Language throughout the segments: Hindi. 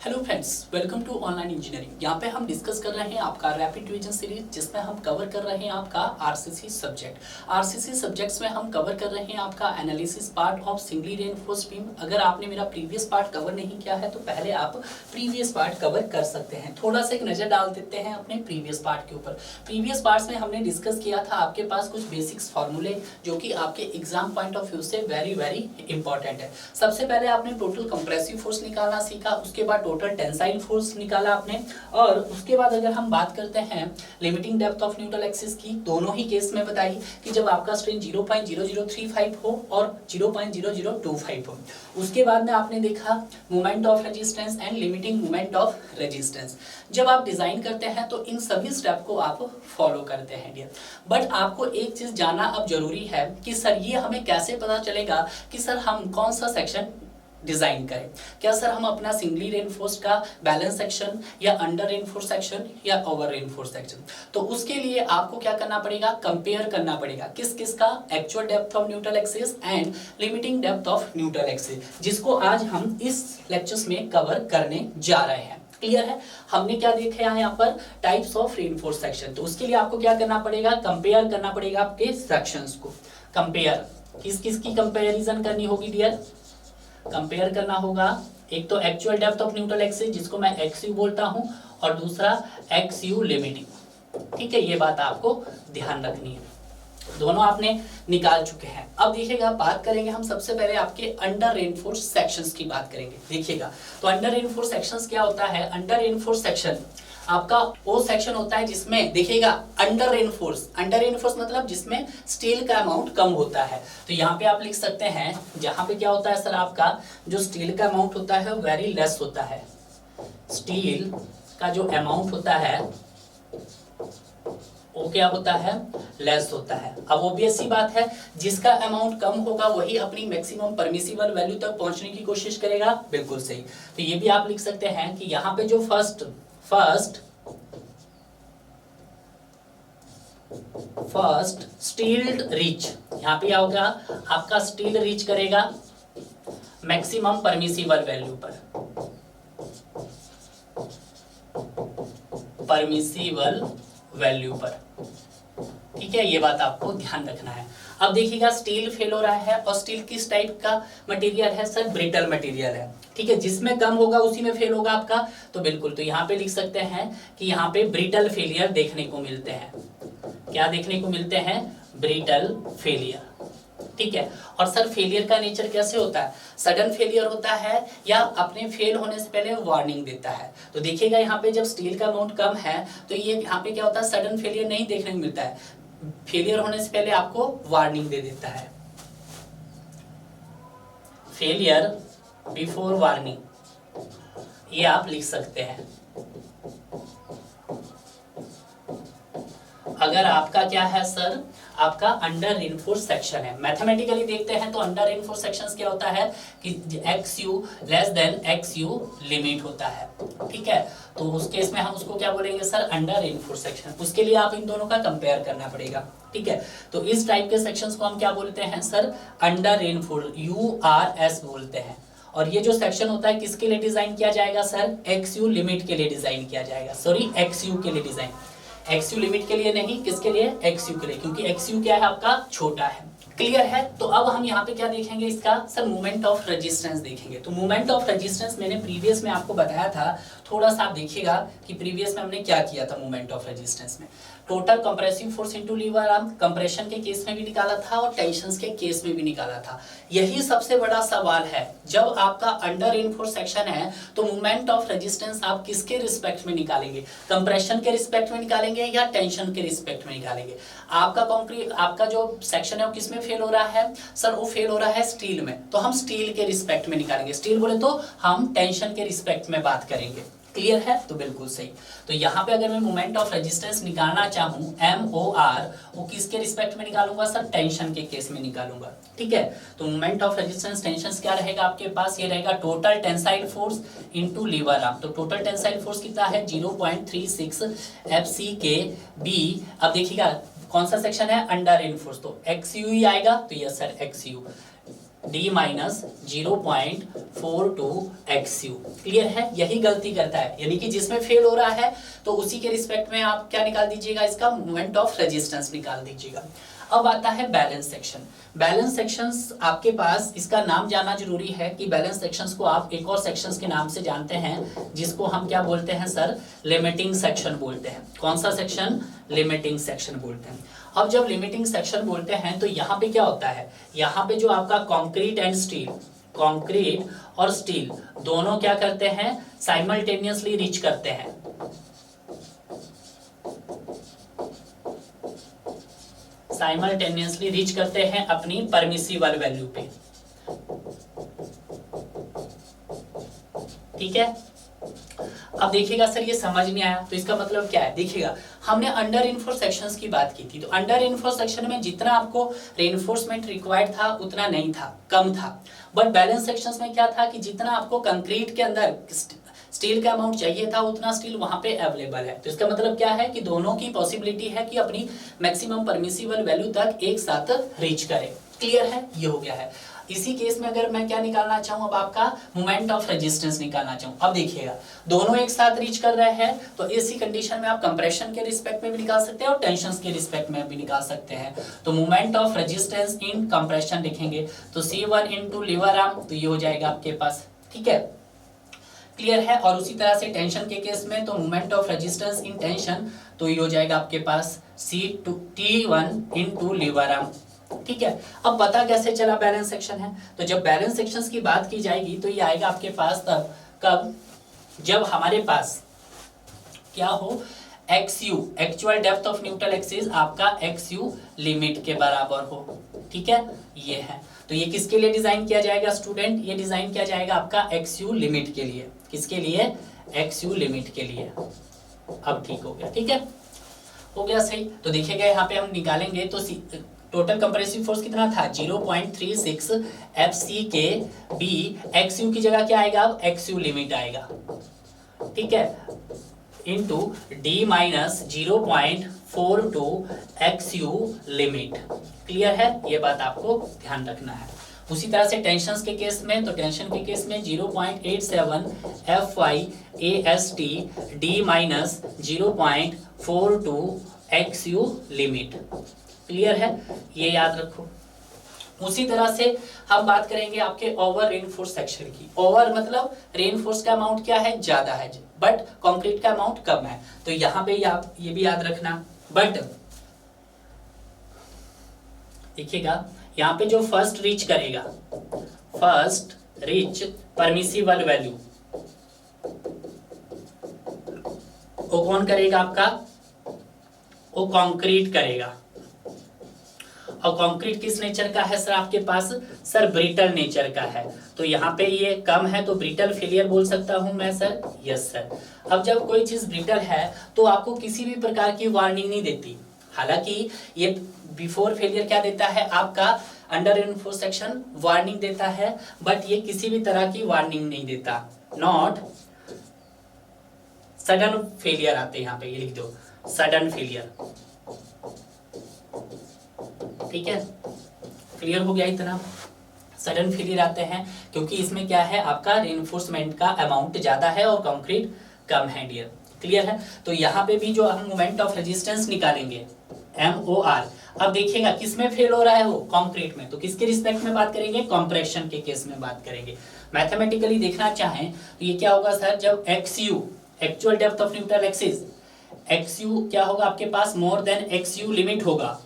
Hello friends, welcome to online engineering. यहाँ पे हम डिस्कस कर रहे हैं आपका रैपिड रिवीजन सीरीज, जिसमें हम कवर कर रहे हैं आपका आरसीसी सब्जेक्ट। आरसीसी सब्जेक्ट्स में हम कवर कर रहे हैं आपका analysis part of singly reinforced beam. अगर आपने मेरा प्रीवियस पार्ट कवर नहीं किया है तो पहले आप प्रीवियस पार्ट कवर कर सकते हैं। थोड़ा सा एक नज़र डाल देते हैं अपने प्रीवियस पार्ट के ऊपर। प्रीवियस पार्ट्स में हमने डिस्कस किया था आपके पास कुछ बेसिक्स फार्मूले, जो कि आपके एग्जाम पॉइंट ऑफ व्यू से वेरी वेरी इंपॉर्टेंट है। सबसे पहले आपने टोटल कंप्रेसिव फोर्स निकालना सीखा, उसके बाद टोटल टेंसाइल फोर्स निकाला आपने, और उसके बाद अगर हम बात करते हैं limiting depth of neutral axis की, दोनों ही केस में बताई कि जब आपका स्ट्रेन 0.0035 हो और 0.0025 हो। उसके बाद में आपने देखा moment of resistance and limiting moment of resistance. जब आप डिजाइन करते हैं तो इन सभी स्टेप को आप फॉलो करते हैं डियर। बट आपको एक चीज जानना अब जरूरी है कि सर ये हमें कैसे पता चलेगा कि सर हम कौन सा सेक्शन डिजाइन करें। क्या सर हम अपना सिंगली रेनफोर्स्ड का बैलेंस सेक्शन, या अंडर रेनफोर्स सेक्शन, या ओवर रेनफोर्स सेक्शन? तो उसके लिए आपको क्या करना पड़ेगा, कंपेयर करना पड़ेगा किस किस का, actual depth of neutral axis and limiting depth of neutral axis, जिसको आज हम इस लेक्चर्स में कवर करने जा रहे हैं। क्लियर है? हमने क्या देखा है यहाँ पर, टाइप्स ऑफ रेनफोर्स सेक्शन। तो उसके लिए आपको क्या करना पड़ेगा, कंपेयर करना पड़ेगा आपके सेक्शंस को। कंपेयर किस किस की कंपेरिजन करनी होगी डियर, कंपेयर करना होगा। एक तो actual depth of neutral axis, जिसको मैं एक्स यू बोलता हूं, और दूसरा एक्स यू लिमिटिंग। ठीक है, ये बात आपको ध्यान रखनी है। दोनों आपने निकाल चुके हैं। अब देखिएगा, बात करेंगे हम सबसे पहले आपके अंडर रेनफोर्स सेक्शंस की बात करेंगे। देखिएगा, तो अंडर रेनफोर्स सेक्शंस क्या होता है। अंडर रेनफोर्स सेक्शन आपका वो सेक्शन होता है जिसमें देखिएगा अंडर रेनफोर्स मतलब जिसमें स्टील का अमाउंट कम होता है। तो यहाँ पे आप लिख सकते हैं, जहां पे क्या होता है सर, आपका जो स्टील का अमाउंट होता है वेरी लेस होता है। स्टील का जो अमाउंट होता है वो क्या होता है, लेस होता है। अब ऑब्वियस सी बात है, जिसका अमाउंट कम होगा वही अपनी मैक्सिमम परमिसिबल वैल्यू तक पहुंचने की कोशिश करेगा। बिल्कुल सही। तो ये भी आप लिख सकते हैं कि यहाँ पे जो फर्स्ट स्टील्ड रीच, यहाँ पे क्या होगा, आपका स्टील रीच करेगा मैक्सिमम परमिसिबल वैल्यू पर, ठीक है, ये बात आपको ध्यान रखना है। अब देखिएगा, स्टील फेल हो रहा है, और स्टील किस टाइप का मटेरियल है सर, ब्रिटल मटेरियल है। ठीक है, जिसमें कम होगा उसी में फेल होगा आपका। तो बिल्कुल, तो यहाँ पे लिख सकते हैं कि यहाँ पे ब्रिटल फेलियर देखने को मिलते हैं। क्या देखने को मिलते हैं, ब्रिटल फेलियर। ठीक है, और सर फेलियर का नेचर कैसे होता है, सडन फेलियर होता है या अपने फेल होने से पहले वार्निंग देता है? तो देखिएगा, यहाँ पे जब स्टील का अमाउंट कम है तो ये यहाँ पे क्या होता है, सडन फेलियर नहीं देखने को मिलता है, फेलियर होने से पहले आपको वार्निंग दे देता है। फेलियर बिफोर वार्निंग, ये आप लिख सकते हैं। अगर आपका क्या है सर, आपका अंडर रेनफोर्स सेक्शन है। मैथमेटिकली देखते हैं तो अंडर रेनफोर्स सेक्शंस क्या होता है कि x you less than x you limit होता है। ठीक है, तो उस केस में हम उसको क्या बोलेंगे सर, अंडर रेनफोर्स सेक्शन। उसके लिए आप इन दोनों का कंपेयर करना पड़ेगा। ठीक है, तो इस टाइप के सेक्शंस को हम क्या बोलते हैं सर, अंडर रेनफोर्स, URS बोलते हैं। और ये जो सेक्शन होता है किसके लिए डिजाइन किया जाएगा सर, एक्स यू लिमिट के लिए डिजाइन किया जाएगा। सॉरी, एक्स यू के लिए डिजाइन, एक्स यू लिमिट के लिए नहीं, किसके लिए, एक्स यू के लिए, क्योंकि एक्स यू क्या है आपका, छोटा है। क्लियर है? तो अब हम यहाँ पे क्या देखेंगे, इसका सर मोमेंट ऑफ रेजिस्टेंस देखेंगे। तो मोमेंट ऑफ रेजिस्टेंस मैंने प्रीवियस में आपको बताया था, थोड़ा सा आप देखिएगा कि प्रीवियस में हमने क्या किया था। मोमेंट ऑफ रेजिस्टेंस में total compressive force into lever arm, compression के केस में भी निकाला था और टेंशन के केस में भी निकाला था। यही सबसे बड़ा सवाल है, जब आपका अंडर रेनफोर्स सेक्शन है तो मोमेंट ऑफ रेजिस्टेंस आप किसके रिस्पेक्ट में निकालेंगे, कंप्रेशन के रिस्पेक्ट में निकालेंगे या टेंशन के रिस्पेक्ट में निकालेंगे? आपका जो सेक्शन है वो किस में फेल हो रहा है सर, वो फेल हो रहा है स्टील में, तो हम स्टील के रिस्पेक्ट में निकालेंगे। स्टील बोले तो हम टेंशन के रिस्पेक्ट में बात करेंगे। क्लियर है? तो बिल्कुल सही। तो यहाँ पे अगर मैं मोमेंट ऑफ रेजिस्टेंस निकालना चाहूँ, MOR, वो किसके रिस्पेक्ट में निकालूंगा सर, टेंशन के केस में निकालूंगा। ठीक है, तो मोमेंट ऑफ रेजिस्टेंस टेंशन क्या रहेगा आपके पास, ये रहेगा total tensile force into lever arm. तो टोटल टेंसाइल फोर्स कितना है, 0.36 FCKB। अब देखिएगा कौन सा सेक्शन है, अंडर रेनफोर्स, तो XU ही आएगा। तो yes sir, XU D minus 0.42 XU। Clear है, यही गलती करता है, यानी कि जिसमें फेल हो रहा है तो उसी के रिस्पेक्ट में आप क्या निकाल दीजिएगा, इसका मोमेंट ऑफ रेजिस्टेंस निकाल दीजिएगा। अब आता है बैलेंस सेक्शन। बैलेंस सेक्शंस आपके पास, इसका नाम जानना जरूरी है कि बैलेंस सेक्शंस को आप एक और सेक्शंस के नाम से जानते हैं, जिसको हम क्या बोलते हैं सर, लिमिटिंग सेक्शन बोलते हैं। कौन सा सेक्शन, लिमिटिंग सेक्शन बोलते हैं। अब जब लिमिटिंग सेक्शन बोलते हैं तो यहाँ पे क्या होता है, यहाँ पे जो आपका कंक्रीट एंड स्टील, कंक्रीट और स्टील दोनों क्या करते हैं, साइमल्टेनियसली रीच करते हैं, साइमल्टेनियसली रीच करते हैं अपनी परमिसिबल वैल्यू पे। ठीक है, अब देखिएगा सर ये समझ नहीं आया तो इसका मतलब क्या है, देखिएगा हमने अंडर रेनफोर्स सेक्शंस की बात की थी, तो अंडर रेनफोर्स सेक्शन में जितना आपको रेनफोर्समेंट रिक्वायर्ड था उतना नहीं था, कम था। बट बैलेंस सेक्शंस में क्या था कि जितना आपको कंक्रीट के अंदर स्टील का अमाउंट चाहिए था उतना स्टील वहां पे अवेलेबल है। तो इसका मतलब क्या है कि दोनों की पॉसिबिलिटी है कि अपनी मैक्सिमम परमिसिबल वैल्यू तक एक साथ रीच करे। क्लियर है, ये हो गया है। इसी केस में अगर मैं क्या निकालना चाहूँ, अब आपका मोमेंट ऑफ रेजिस्टेंस निकालना चाहूँ। अब देखिएगा दोनों एक साथ रीच कर रहे हैं तो इसी कंडीशन में आप कंप्रेशन के रिस्पेक्ट में भी निकाल सकते हैं और टेंशन के रिस्पेक्ट में भी निकाल सकते हैं। तो moment of resistance in compression लिखेंगे तो C1 इंटू लीवर आर्म, तो ये हो जाएगा आपके पास। ठीक है, क्लियर है। और उसी तरह से टेंशन के केस में तो moment of resistance in tension, तो ये हो जाएगा आपके पास T1 इंटू लीवर आर्म। ठीक है, अब पता कैसे चला बैलेंस सेक्शन है, तो जब बैलेंस सेक्शंस की बात की जाएगी तो ये आएगा आपके पास तब कब, जब हमारे पास क्या हो, XU actual depth of neutral axis आपका XU लिमिट के बराबर हो। ठीक है, ये है। तो ये किसके लिए डिजाइन किया जाएगा स्टूडेंट, ये डिजाइन किया जाएगा आपका XU लिमिट के लिए। किसके लिए, XU लिमिट के लिए। अब ठीक हो गया, ठीक है, हो गया सही। तो देखिएगा यहाँ पे हम निकालेंगे तो टोटल कंप्रेसिव फोर्स कितना था 0.36 FC के B, XU की जगह क्या आएगा, अब XU लिमिट आएगा। ठीक है, into D minus 0.42 XU limit. Clear है, ये बात आपको ध्यान रखना है। उसी तरह से टेंशन्स के केस में, तो टेंशन के केस में 0.87 FY AST D minus 0.42 XU limit. Clear है, ये याद रखो। उसी तरह से हम बात करेंगे आपके ओवर रेनफोर्स सेक्शन की। ओवर मतलब रेनफोर्स का अमाउंट क्या है, ज्यादा है, बट कंक्रीट का अमाउंट कम है। तो यहाँ पे ये भी याद रखना। बट देखिएगा यहाँ पे जो फर्स्ट रीच करेगा, फर्स्ट रीच परमिसिबल वैल्यू, वो कौन करेगा आपका, वो कंक्रीट करेगा। और कंक्रीट किस नेचर का है सर आपके पास, सर ब्रिटल नेचर का है। तो यहाँ पे ये कम है तो ब्रिटल फेलियर बोल सकता हूं मैं सर, यस सर। अब जब कोई चीज ब्रिटल है तो आपको किसी भी प्रकार की वार्निंग नहीं देती। हालांकि ये बिफोर फेलियर क्या देता है आपका, अंडर रेनफोर्स सेक्शन वार्निंग देता है, बट ये किसी भी तरह की वार्निंग नहीं देता। नॉट सडन फेलियर आते हैं यहाँ पे, ये लिख दो सडन फेलियर। ठीक है, क्लियर हो गया इतना। सडन फेलियर आते हैं क्योंकि इसमें क्या है आपका रेनफोर्समेंट का अमाउंट ज्यादा है और कंक्रीट कम है डियर। क्लियर है, तो यहाँ पे भी जो हम मोमेंट ऑफ रेजिस्टेंस निकालेंगे MOR। अब देखिएगा किसमें फेल हो रहा है वो, कंक्रीट में। तो किसके रिस्पेक्ट में बात करेंगे, कंप्रेशन के केस में बात करेंगे। मैथमेटिकली देखना चाहें तो ये क्या होगा सर, जब XU actual depth of neutral axis, XU क्या होगा आपके पास, मोर देन XU लिमिट होगा,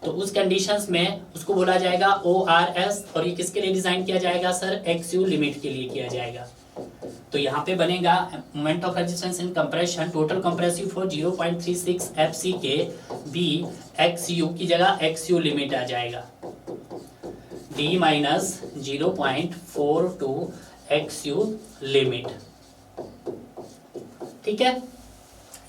तो उस कंडीशंस में उसको बोला जाएगा ORS। और ये किसके लिए डिजाइन किया जाएगा सर, XU लिमिट के लिए किया जाएगा। तो यहाँ पे बनेगा moment of resistance in compression, total compressive force 0.36 FC के B, XU की जगह XU लिमिट आ जाएगा, D माइनस 0.42 XU लिमिट। ठीक है,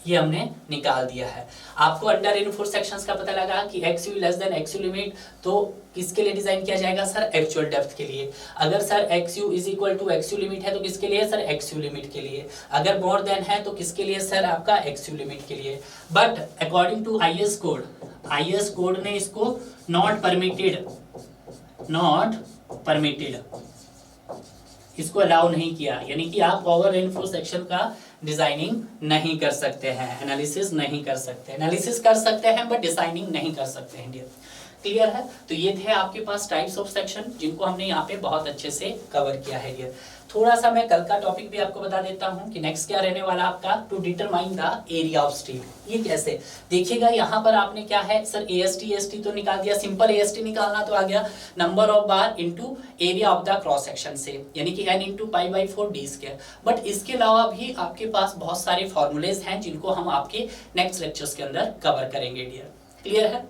ये हमने निकाल दिया है। आपको अंडर रेनफोर्स सेक्शंस का पता लगा कि XU less than XU limit, तो किसके लिए डिजाइन किया जाएगा सर, एक्चुअल डेप्थ के लिए। अगर sir XU is equal to XU limit है तो किसके लिए सर, XU लिमिट के लिए। अगर मोर देन है तो किसके लिए सर, आपका XU लिमिट के लिए। But according to IS code ने इसको नॉट परमिटेड नॉट परमिटेड, इसको अलाउ नहीं किया, यानी कि आप ओवर रेनफॉल सेक्शन का डिजाइनिंग नहीं कर सकते हैं, एनालिसिस नहीं कर सकते, एनालिसिस कर सकते हैं बट डिजाइनिंग नहीं कर सकते हैं डियर। क्लियर है? तो ये थे आपके पास टाइप्स ऑफ सेक्शन जिनको हमने यहाँ पे बहुत अच्छे से कवर किया है डियर। थोड़ा सा मैं कल का टॉपिक भी आपको बता देता हूँ कि नेक्स्ट क्या रहने वाला आपका, to determine the area of stream. ये कैसे देखिएगा, यहाँ पर आपने क्या है सर एएसटी तो निकाल दिया, सिंपल एएसटी निकालना तो आ गया number of bar into area of the cross section से, यानी कि n into π/4 d square. But इसके अलावा भी आपके पास बहुत सारे फॉर्मूलेज हैं जिनको हम आपके नेक्स्ट लेक्चर्स के अंदर कवर करेंगे डियर। क्लियर है?